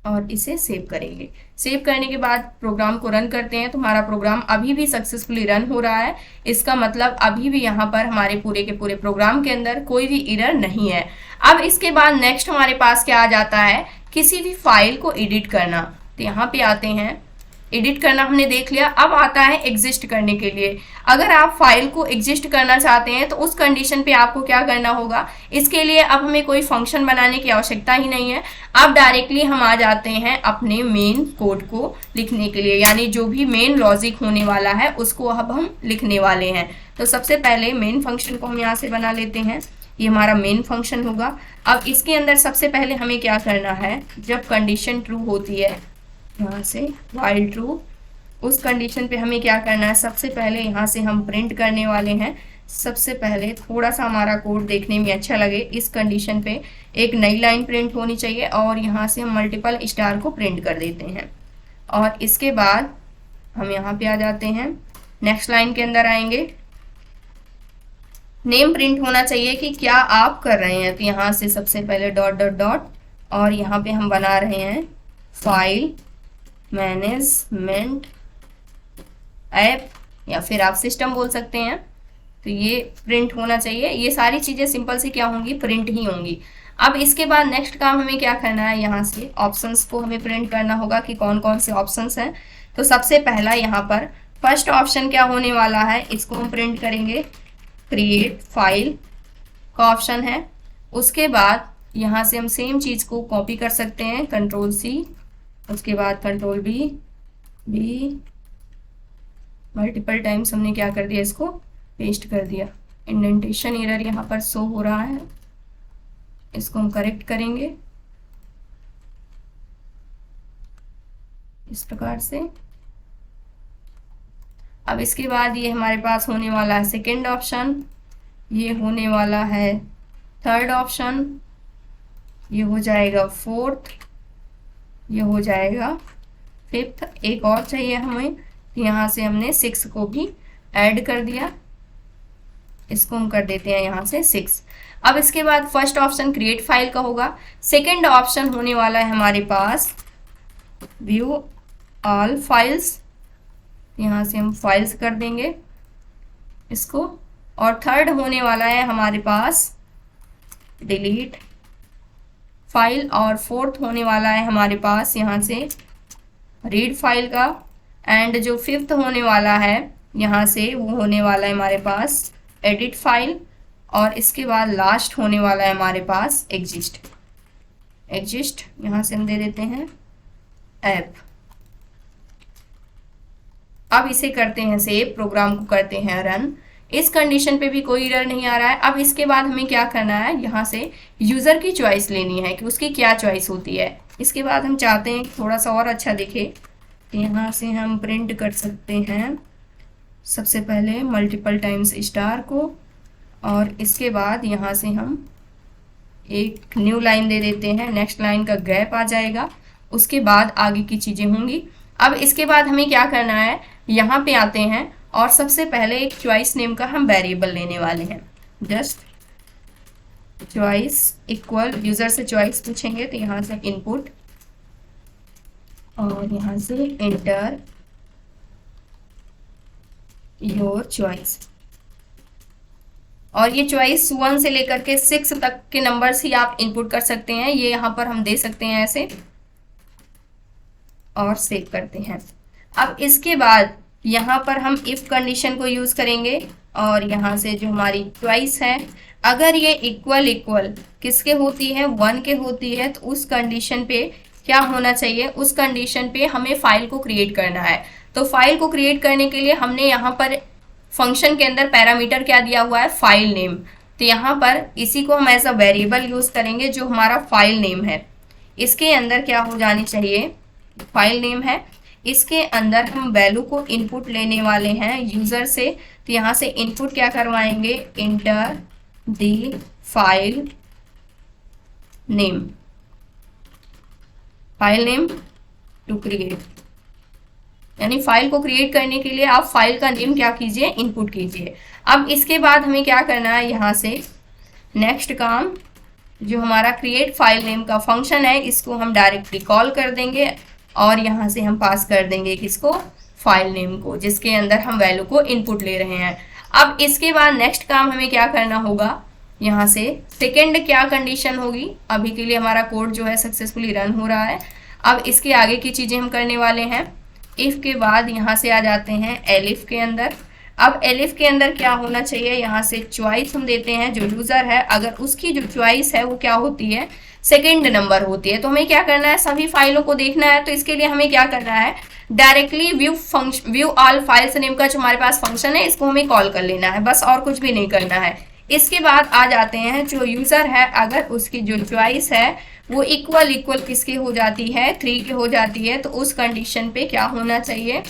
और इसे सेव करेंगे। सेव करने के बाद प्रोग्राम को रन करते हैं, तो हमारा प्रोग्राम अभी भी सक्सेसफुली रन हो रहा है। इसका मतलब अभी भी यहाँ पर हमारे पूरे के पूरे प्रोग्राम के अंदर कोई भी एरर नहीं है। अब इसके बाद नेक्स्ट हमारे पास क्या आ जाता है, किसी भी फाइल को एडिट करना। तो यहाँ पे आते हैं, एडिट करना हमने देख लिया। अब आता है एग्जिस्ट करने के लिए। अगर आप फाइल को एग्जिस्ट करना चाहते हैं तो उस कंडीशन पे आपको क्या करना होगा, इसके लिए अब हमें कोई फंक्शन बनाने की आवश्यकता ही नहीं है। अब डायरेक्टली हम आ जाते हैं अपने मेन कोड को लिखने के लिए, यानी जो भी मेन लॉजिक होने वाला है उसको अब हम लिखने वाले हैं। तो सबसे पहले मेन फंक्शन को हम यहाँ से बना लेते हैं, ये हमारा मेन फंक्शन होगा। अब इसके अंदर सबसे पहले हमें क्या करना है, जब कंडीशन ट्रू होती है, यहाँ से वाइल ट्रू, उस कंडीशन पे हमें क्या करना है, सबसे पहले यहाँ से हम प्रिंट करने वाले हैं। सबसे पहले थोड़ा सा हमारा कोड देखने में अच्छा लगे, इस कंडीशन पे एक नई लाइन प्रिंट होनी चाहिए और यहाँ से हम मल्टीपल स्टार को प्रिंट कर देते हैं। और इसके बाद हम यहाँ पे आ जाते हैं, नेक्स्ट लाइन के अंदर आएंगे, नेम प्रिंट होना चाहिए कि क्या आप कर रहे हैं। तो यहाँ से सबसे पहले डॉट डॉट डॉट, और यहाँ पे हम बना रहे हैं फाइल मैनेजमेंट ऐप, या फिर आप सिस्टम बोल सकते हैं। तो ये प्रिंट होना चाहिए। ये सारी चीज़ें सिंपल सी क्या होंगी, प्रिंट ही होंगी। अब इसके बाद नेक्स्ट काम हमें क्या करना है, यहाँ से ऑप्शंस को हमें प्रिंट करना होगा कि कौन कौन से ऑप्शंस हैं। तो सबसे पहला यहाँ पर फर्स्ट ऑप्शन क्या होने वाला है, इसको हम प्रिंट करेंगे, क्रिएट फाइल का ऑप्शन है। उसके बाद यहाँ से हम सेम चीज़ को कॉपी कर सकते हैं, कंट्रोल सी, उसके बाद कंट्रोल बी, मल्टीपल टाइम्स हमने क्या कर दिया, इसको पेस्ट कर दिया। इंडेंटेशन एरर यहाँ पर शो हो रहा है, इसको हम करेक्ट करेंगे इस प्रकार से। अब इसके बाद ये हमारे पास होने वाला है सेकेंड ऑप्शन, ये होने वाला है थर्ड ऑप्शन, ये हो जाएगा फोर्थ, ये हो जाएगा फिफ्थ, एक और चाहिए हमें, तो यहाँ से हमने 6 को भी ऐड कर दिया, इसको हम कर देते हैं यहाँ से 6। अब इसके बाद फर्स्ट ऑप्शन क्रिएट फाइल का होगा, सेकेंड ऑप्शन होने वाला है हमारे पास व्यू ऑल फाइल्स, यहाँ से हम फाइल्स कर देंगे इसको, और थर्ड होने वाला है हमारे पास डिलीट फाइल, और फोर्थ होने वाला है हमारे पास यहाँ से रीड फाइल का, एंड जो फिफ्थ होने वाला है यहाँ से वो होने वाला है हमारे पास एडिट फाइल, और इसके बाद लास्ट होने वाला है हमारे पास एग्जिस्ट, यहाँ से हम दे देते हैं ऐप। अब इसे करते हैं सेव, प्रोग्राम को करते हैं रन। इस कंडीशन पे भी कोई एरर नहीं आ रहा है। अब इसके बाद हमें क्या करना है, यहाँ से यूज़र की चॉइस लेनी है कि उसकी क्या चॉइस होती है। इसके बाद हम चाहते हैं कि थोड़ा सा और अच्छा दिखे, तो यहाँ से हम प्रिंट कर सकते हैं सबसे पहले मल्टीपल टाइम्स स्टार को, और इसके बाद यहाँ से हम एक न्यू लाइन दे देते हैं, नेक्स्ट लाइन का गैप आ जाएगा, उसके बाद आगे की चीज़ें होंगी। अब इसके बाद हमें क्या करना है, यहाँ पे आते हैं और सबसे पहले एक चॉइस नेम का हम वेरिएबल लेने वाले हैं। जस्ट चॉइस इक्वल, यूज़र से चॉइस पूछेंगे तो यहाँ से इनपुट और यहाँ से एंटर योर चॉइस। और ये चॉइस 1 से लेकर के 6 तक के नंबर्स ही आप इनपुट कर सकते हैं, ये यहाँ पर हम दे सकते हैं ऐसे, और सेव करते हैं। अब इसके बाद यहाँ पर हम इफ कंडीशन को यूज करेंगे और यहाँ से जो हमारी चॉइस है, अगर ये इक्वल इक्वल किसके होती है, 1 के होती है, तो उस कंडीशन पे क्या होना चाहिए, उस कंडीशन पे हमें फाइल को क्रिएट करना है। तो फाइल को क्रिएट करने के लिए हमने यहाँ पर फंक्शन के अंदर पैरामीटर क्या दिया हुआ है, फाइल नेम। तो यहाँ पर इसी को हम एज अ वेरिएबल यूज करेंगे, जो हमारा फाइल नेम है इसके अंदर क्या हो जानी चाहिए, फाइल नेम है, इसके अंदर हम वैल्यू को इनपुट लेने वाले हैं यूजर से। तो यहाँ से इनपुट क्या करवाएंगे, enter the file name, file name to create, यानी फाइल को क्रिएट करने के लिए आप फाइल का नेम क्या कीजिए, इनपुट कीजिए। अब इसके बाद हमें क्या करना है, यहाँ से नेक्स्ट काम, जो हमारा क्रिएट फाइल नेम का फंक्शन है, इसको हम डायरेक्टली कॉल कर देंगे और यहाँ से हम पास कर देंगे किसको, फाइल नेम को, जिसके अंदर हम वैल्यू को इनपुट ले रहे हैं। अब इसके बाद नेक्स्ट काम हमें क्या करना होगा, यहाँ से सेकेंड क्या कंडीशन होगी, अभी के लिए हमारा कोड जो है सक्सेसफुली रन हो रहा है। अब इसके आगे की चीज़ें हम करने वाले हैं। इफ़ के बाद यहाँ से आ जाते हैं एलिफ के अंदर। अब एलिफ के अंदर क्या होना चाहिए, यहाँ से चॉइस हम देते हैं, जो यूज़र है अगर उसकी जो चॉइस है वो क्या होती है, सेकेंड नंबर होती है। तो हमें क्या करना है, सभी फाइलों को देखना है, तो इसके लिए हमें क्या करना है, directly view all files name का जो हमारे पास फंक्शन है, इसको हमें कॉल कर लेना है, बस और कुछ भी नहीं करना है। इसके बाद आ जाते हैं, जो यूज़र है अगर उसकी जो चॉइस है वो इक्वल इक्वल किसके हो जाती है, 3 के हो जाती है, तो उस कंडीशन पे क्या होना चाहिए,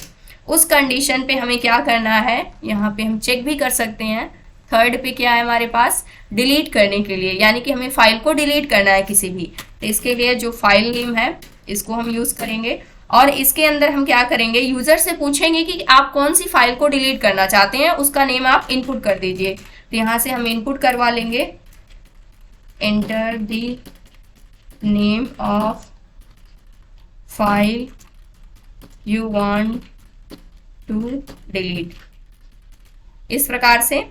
उस कंडीशन पे हमें क्या करना है, यहाँ पे हम चेक भी कर सकते हैं। थर्ड पे क्या है हमारे पास, डिलीट करने के लिए, यानी कि हमें फाइल को डिलीट करना है किसी भी, तो इसके लिए जो फाइल नेम है इसको हम यूज करेंगे। और इसके अंदर हम क्या करेंगे, यूजर से पूछेंगे कि आप कौन सी फाइल को डिलीट करना चाहते हैं, उसका नेम आप इनपुट कर दीजिए। तो यहाँ से हम इनपुट करवा लेंगे, enter the name of file you want to delete. इस प्रकार से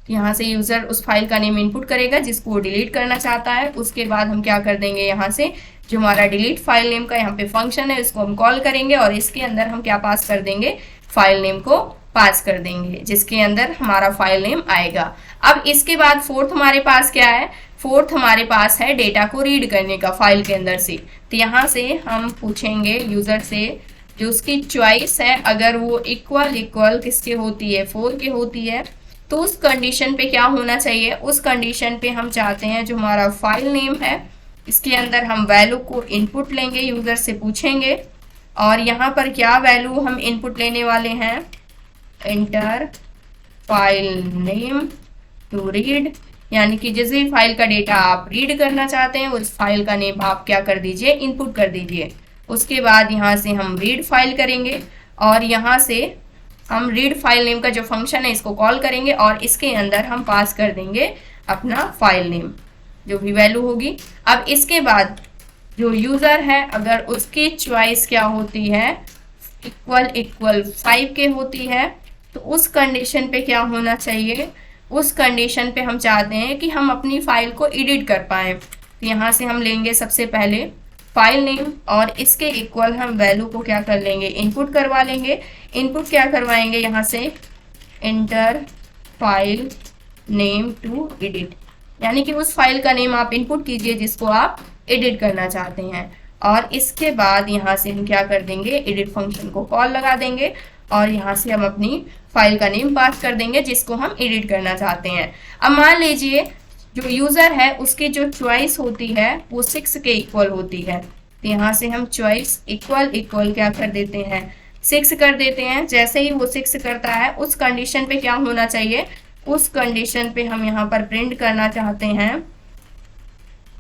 यहाँ से यूजर उस फाइल का नेम इनपुट करेगा जिसको वो डिलीट करना चाहता है। उसके बाद हम क्या कर देंगे, यहाँ से जो हमारा डिलीट फाइल नेम का यहाँ पे फंक्शन है इसको हम कॉल करेंगे और इसके अंदर हम क्या पास कर देंगे, फाइल नेम को पास कर देंगे, जिसके अंदर हमारा फाइल नेम आएगा। अब इसके बाद फोर्थ हमारे पास क्या है, फोर्थ हमारे पास है डेटा को रीड करने का फाइल के अंदर से। तो यहाँ से हम पूछेंगे यूजर से, जो उसकी चॉइस है अगर वो इक्वल इक्वल किसके होती है, 4 के होती है, तो उस कंडीशन पे क्या होना चाहिए, उस कंडीशन पे हम चाहते हैं जो हमारा फाइल नेम है इसके अंदर हम वैल्यू को इनपुट लेंगे, यूजर से पूछेंगे और यहाँ पर क्या वैल्यू हम इनपुट लेने वाले हैं, enter file name to read, यानी कि जिस भी फाइल का डेटा आप रीड करना चाहते हैं उस फाइल का नेम आप क्या कर दीजिए, इनपुट कर दीजिए। उसके बाद यहाँ से हम रीड फाइल करेंगे और यहाँ से हम रीड फाइल नेम का जो फंक्शन है इसको कॉल करेंगे और इसके अंदर हम पास कर देंगे अपना फाइल नेम, जो भी वैल्यू होगी। अब इसके बाद जो यूज़र है अगर उसकी चॉइस क्या होती है, इक्वल इक्वल 5 के होती है, तो उस कंडीशन पे क्या होना चाहिए, उस कंडीशन पे हम चाहते हैं कि हम अपनी फाइल को एडिट कर पाएँ। तो यहाँ से हम लेंगे सबसे पहले फाइल नेम और इसके इक्वल हम वैल्यू को क्या कर लेंगे, इनपुट करवा लेंगे। इनपुट क्या करवाएंगे, यहाँ से enter file name to edit, यानी कि उस फाइल का नेम आप इनपुट कीजिए जिसको आप एडिट करना चाहते हैं। और इसके बाद यहाँ से हम क्या कर देंगे, एडिट फंक्शन को कॉल लगा देंगे और यहाँ से हम अपनी फाइल का नेम पास कर देंगे जिसको हम एडिट करना चाहते हैं। अब मान लीजिए जो यूज़र है उसकी जो चॉइस होती है वो 6 के इक्वल होती है, तो यहाँ से हम चॉइस इक्वल इक्वल क्या कर देते हैं, 6 कर देते हैं। जैसे ही वो 6 करता है उस कंडीशन पे क्या होना चाहिए, उस कंडीशन पे हम यहाँ पर प्रिंट करना चाहते हैं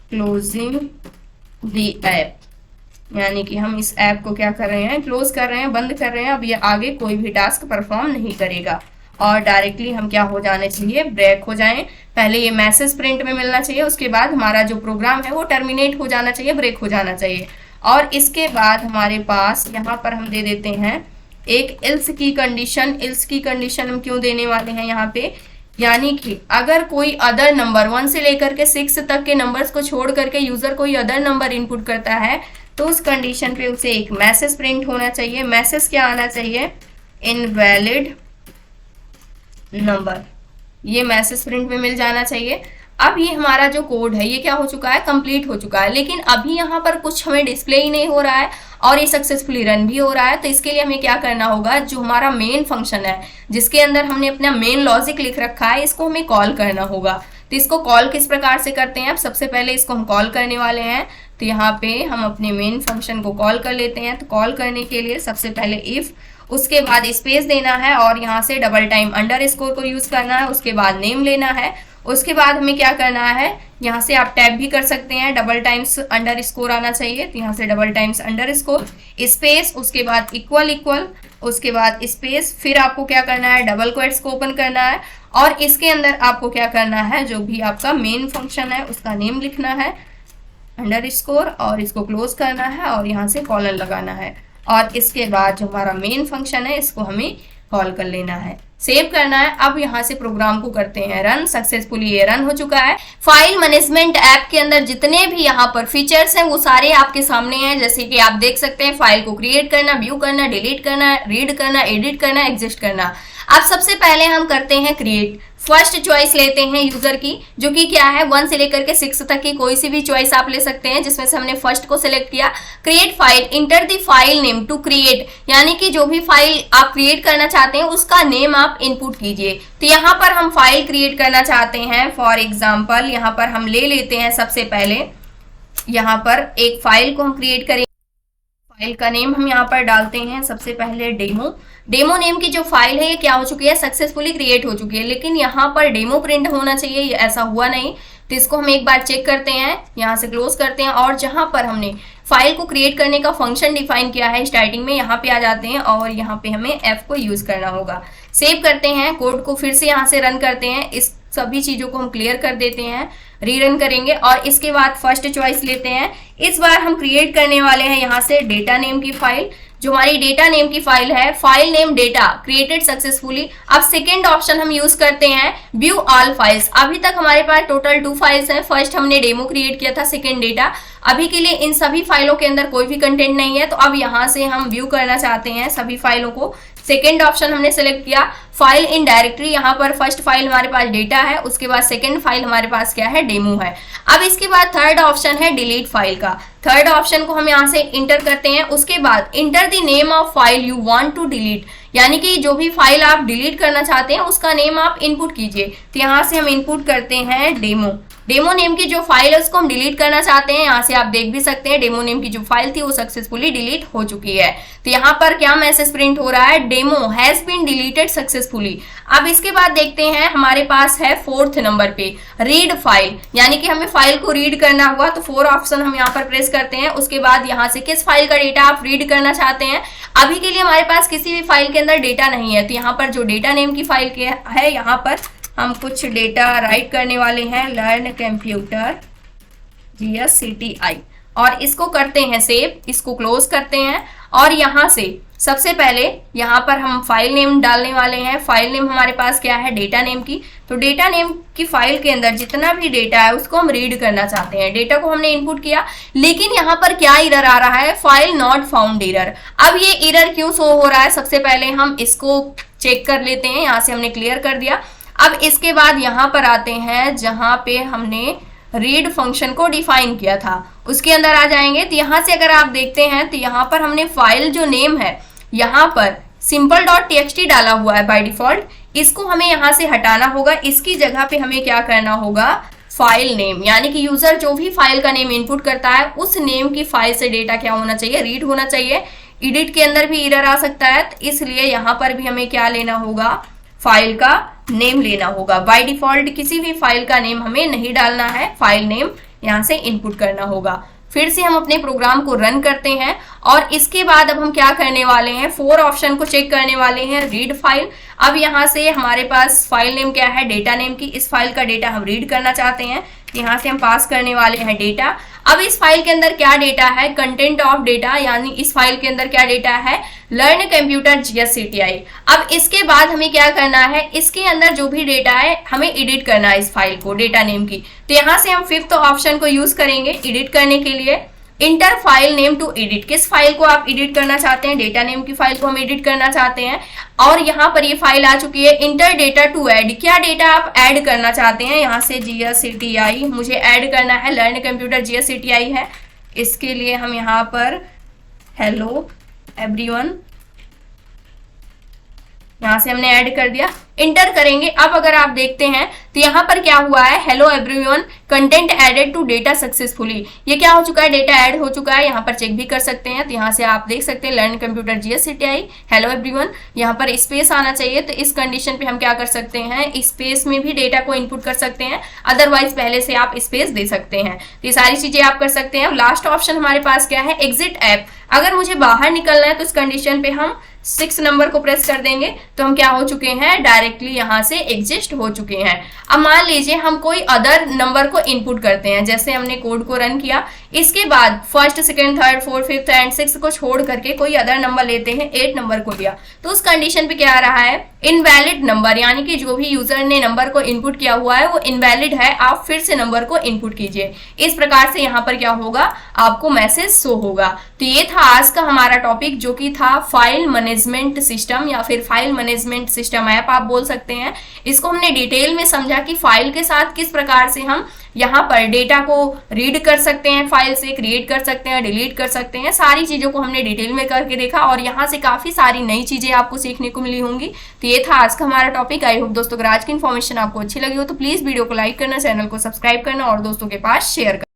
क्लोजिंग द ऐप, यानी कि हम इस ऐप को क्या कर रहे हैं, क्लोज कर रहे हैं, बंद कर रहे हैं। अब ये आगे कोई भी टास्क परफॉर्म नहीं करेगा और डायरेक्टली हम क्या हो जाने चाहिए, ब्रेक हो जाएं। पहले ये मैसेज प्रिंट में मिलना चाहिए, उसके बाद हमारा जो प्रोग्राम है वो टर्मिनेट हो जाना चाहिए, ब्रेक हो जाना चाहिए। और इसके बाद हमारे पास यहाँ पर हम दे देते हैं एक इल्स की कंडीशन। इल्स की कंडीशन हम क्यों देने वाले हैं यहाँ पे, यानी कि अगर कोई अदर नंबर 1 से लेकर के 6 तक के नंबर्स को छोड़ करके यूजर कोई अदर नंबर इनपुट करता है तो उस कंडीशन पे उसे एक मैसेज प्रिंट होना चाहिए। मैसेज क्या आना चाहिए, इनवैलिड नंबर, ये मैसेज प्रिंट में मिल जाना चाहिए। अब ये हमारा जो कोड है ये क्या हो चुका है, कंप्लीट हो चुका है, लेकिन अभी यहाँ पर कुछ हमें डिस्प्ले ही नहीं हो रहा है और ये सक्सेसफुली रन भी हो रहा है। तो इसके लिए हमें क्या करना होगा, जो हमारा मेन फंक्शन है जिसके अंदर हमने अपना मेन लॉजिक लिख रखा है, इसको हमें कॉल करना होगा। तो इसको कॉल किस प्रकार से करते हैं, अब सबसे पहले इसको हम कॉल करने वाले हैं। तो यहाँ पे हम अपने मेन फंक्शन को कॉल कर लेते हैं। तो कॉल करने के लिए सबसे पहले इफ, उसके बाद स्पेस देना है और यहाँ से डबल टाइम अंडरस्कोर को यूज करना है, उसके बाद नेम लेना है। उसके बाद हमें क्या करना है, यहाँ से आप टैब भी कर सकते हैं, डबल टाइम्स अंडरस्कोर आना चाहिए। तो यहाँ से डबल टाइम्स अंडरस्कोर स्पेस, उसके बाद इक्वल इक्वल, उसके बाद स्पेस, फिर आपको क्या करना है, डबल क्वोट्स को ओपन करना है और इसके अंदर आपको क्या करना है, जो भी आपका मेन फंक्शन है उसका नेम लिखना है अंडरस्कोर और इसको क्लोज करना है और यहाँ से कॉलन लगाना है। और इसके बाद जो हमारा मेन फंक्शन है इसको हमें कॉल कर लेना है, सेव करना है। अब यहाँ से प्रोग्राम को करते हैं रन। सक्सेसफुली ये रन हो चुका है। फाइल मैनेजमेंट ऐप के अंदर जितने भी यहाँ पर फीचर्स हैं वो सारे आपके सामने हैं। जैसे कि आप देख सकते हैं, फाइल को क्रिएट करना, व्यू करना, डिलीट करना, रीड करना, एडिट करना, एग्जिस्ट करना। अब सबसे पहले हम करते हैं क्रिएट। फर्स्ट चॉइस लेते हैं यूजर की, जो कि क्या है 1 से लेकर के 6 तक की कोई सी भी चॉइस आप ले सकते हैं, जिसमें से हमने फर्स्ट को सिलेक्ट किया। Create file, enter the file name to create, यानी कि जो भी फाइल आप क्रिएट करना चाहते हैं उसका नेम आप इनपुट कीजिए। तो यहाँ पर हम फाइल क्रिएट करना चाहते हैं। फॉर एग्जाम्पल यहाँ पर हम ले लेते हैं, सबसे पहले यहाँ पर एक फाइल को हम क्रिएट करेंगे। फाइल का नेम हम यहाँ पर डालते हैं सबसे पहले डेमो। डेमो नेम की जो फाइल है ये क्या हो चुकी है, सक्सेसफुली क्रिएट हो चुकी है, लेकिन यहाँ पर डेमो प्रिंट होना चाहिए, ये ऐसा हुआ नहीं। तो इसको हम एक बार चेक करते हैं, यहाँ से क्लोज करते हैं और जहाँ पर हमने फाइल को क्रिएट करने का फंक्शन डिफाइन किया है स्टार्टिंग में, यहाँ पे आ जाते हैं और यहाँ पे हमें एफ को यूज करना होगा। सेव करते हैं, कोड को फिर से यहाँ से रन करते हैं, इस सभी चीजों को हम क्लियर कर देते हैं, रीरन करेंगे और इसके बाद फर्स्ट चॉइस लेते हैं। इस बार हम क्रिएट करने वाले हैं यहाँ से डेटा नेम की फाइल। जो हमारी डेटा नेम की फाइल है, file name data created successfully. अब सेकेंड ऑप्शन हम यूज करते हैं व्यू ऑल फाइल्स। अभी तक हमारे पास टोटल 2 फाइल्स हैं, फर्स्ट हमने डेमो क्रिएट किया था, सेकेंड डेटा। अभी के लिए इन सभी फाइलों के अंदर कोई भी कंटेंट नहीं है, तो अब यहाँ से हम व्यू करना चाहते हैं सभी फाइलों को। सेकेंड ऑप्शन हमने सेलेक्ट किया फाइल इन डायरेक्टरी। यहाँ पर फर्स्ट फाइल हमारे पास डेटा है, उसके बाद सेकेंड फाइल हमारे पास क्या है, डेमो है। अब इसके बाद थर्ड ऑप्शन है डिलीट फाइल का। थर्ड ऑप्शन को हम यहाँ से इंटर करते हैं। उसके बाद enter the name of file you want to delete, यानी कि जो भी फाइल आप डिलीट करना चाहते हैं उसका नेम आप इनपुट कीजिए। तो यहाँ से हम इनपुट करते हैं डेमो। डेमो नेम की जो फाइल है उसको हम डिलीट करना चाहते हैं। यहाँ से आप देख भी सकते हैं डेमो नेम की जो फाइल थी वो सक्सेसफुली डिलीट हो चुकी है। तो यहाँ पर क्या मैसेज प्रिंट हो रहा है, demo has been deleted successfully. अब इसके बाद देखते हैं, हमारे पास है 4th नंबर पे रीड फाइल, यानी कि हमें फाइल को रीड करना हुआ। तो 4 ऑप्शन हम यहाँ पर प्रेस करते हैं। उसके बाद यहाँ से किस फाइल का डेटा आप रीड करना चाहते हैं। अभी के लिए हमारे पास किसी भी फाइल के अंदर डेटा नहीं है, तो यहाँ पर जो डेटा नेम की फाइल के है यहाँ पर हम कुछ डेटा राइट करने वाले हैं, लर्न कंप्यूटर GSCTI, और इसको करते हैं सेव। इसको क्लोज करते हैं और यहाँ से सबसे पहले यहाँ पर हम फाइल नेम डालने वाले हैं। फाइल नेम हमारे पास क्या है, डेटा नेम की। तो डेटा नेम की फाइल के अंदर जितना भी डेटा है उसको हम रीड करना चाहते हैं। डेटा को हमने इनपुट किया, लेकिन यहाँ पर क्या एरर आ रहा है, फाइल नॉट फाउंड एरर। अब ये एरर क्यों शो हो रहा है, सबसे पहले हम इसको चेक कर लेते हैं। यहाँ से हमने क्लियर कर दिया। अब इसके बाद यहाँ पर आते हैं जहाँ पे हमने रीड फंक्शन को डिफाइन किया था, उसके अंदर आ जाएंगे। तो यहाँ से अगर आप देखते हैं तो यहाँ पर हमने फाइल जो नेम है यहाँ पर simple.txt डाला हुआ है बाय डिफॉल्ट। इसको हमें यहाँ से हटाना होगा। इसकी जगह पे हमें क्या करना होगा, फाइल नेम, यानी कि यूजर जो भी फाइल का नेम इनपुट करता है उस नेम की फाइल से डेटा क्या होना चाहिए, रीड होना चाहिए। एडिट के अंदर भी एरर आ सकता है, तो इसलिए यहाँ पर भी हमें क्या लेना होगा, फाइल का नेम लेना होगा। बाय डिफॉल्ट किसी भी फाइल का नेम हमें नहीं डालना है, फाइल नेम यहाँ से इनपुट करना होगा। फिर से हम अपने प्रोग्राम को रन करते हैं और इसके बाद अब हम क्या करने वाले हैं, 4 ऑप्शन को चेक करने वाले हैं। रीड फाइल, अब यहाँ से हमारे पास फाइल नेम क्या है, डेटा नेम की, इस फाइल का डेटा हम रीड करना चाहते हैं, यहाँ से हम पास करने वाले हैं डेटा। अब इस फाइल के अंदर क्या डेटा है, कंटेंट ऑफ डेटा, यानी इस फाइल के अंदर क्या डेटा है, लर्न कंप्यूटर GSCTI। अब इसके बाद हमें क्या करना है, इसके अंदर जो भी डेटा है हमें एडिट करना है इस फाइल को, डेटा नेम की। तो यहाँ से हम 5th ऑप्शन को यूज करेंगे एडिट करने के लिए। Enter file name to edit, किस फाइल को आप एडिट करना चाहते हैं, डेटा नेम की फाइल को हम एडिट करना चाहते हैं। और यहाँ पर ये फाइल आ चुकी है। इंटर डेटा टू ऐड, क्या डेटा आप ऐड करना चाहते हैं, यहाँ से GSCTI मुझे ऐड करना है, लर्न कंप्यूटर GSCTI है, इसके लिए हम यहाँ पर हेलो एवरीवन यहाँ से हमने ऐड कर दिया, इंटर करेंगे। अब अगर आप देखते हैं तो यहाँ पर क्या हुआ है, hello everyone content added to data successfully, ये क्या हो चुका है, डेटा ऐड हो चुका है। यहाँ पर चेक भी कर सकते हैं, तो यहाँ से आप देख सकते हैं learn computer GSCTI hello everyone, यहाँ पर स्पेस आना चाहिए, तो इस कंडीशन पे हम क्या कर सकते हैं, स्पेस में भी डेटा को इनपुट कर सकते हैं, अदरवाइज पहले से आप स्पेस दे सकते हैं। तो ये सारी चीजें आप कर सकते हैं। लास्ट ऑप्शन हमारे पास क्या है, एग्जिट ऐप, अगर मुझे बाहर निकलना है तो इस कंडीशन पे हम 6 नंबर को प्रेस कर देंगे, तो हम क्या हो चुके हैं, डायरेक्टली यहाँ से एग्जिस्ट हो चुके हैं। अब मान लीजिए हम कोई अदर नंबर को इनपुट करते हैं, जैसे हमने कोड को रन किया, इसके बाद 1st, 2nd, 3rd, 4th, 5th and 6th को छोड़ करके कोई अदर नंबर लेते हैं, 8 नंबर को लिया, तो उस कंडीशन पे क्या आ रहा है, इनवैलिड नंबर, यानी कि जो भी यूजर ने नंबर को इनपुट किया हुआ है वो इनवैलिड है, आप फिर से नंबर को इनपुट कीजिए। इस प्रकार से यहाँ पर क्या होगा, आपको मैसेज शो होगा। तो ये था आज का हमारा टॉपिक, जो कि था फाइल मैनेजमेंट सिस्टम या फिर फाइल मैनेजमेंट सिस्टम ऐप आप बोल सकते हैं। इसको हमने डिटेल में समझा कि फाइल के साथ किस प्रकार से हम यहाँ पर डेटा को रीड कर सकते हैं, फाइल से क्रिएट कर सकते हैं, डिलीट कर सकते हैं, सारी चीजों को हमने डिटेल में करके देखा और यहाँ से काफी सारी नई चीजें आपको सीखने को मिली होंगी। तो ये था आज का हमारा टॉपिक। आई होप दोस्तों अगर आज की इन्फॉर्मेशन आपको अच्छी लगी हो तो प्लीज वीडियो को लाइक करना, चैनल को सब्सक्राइब करना और दोस्तों के पास शेयर करना।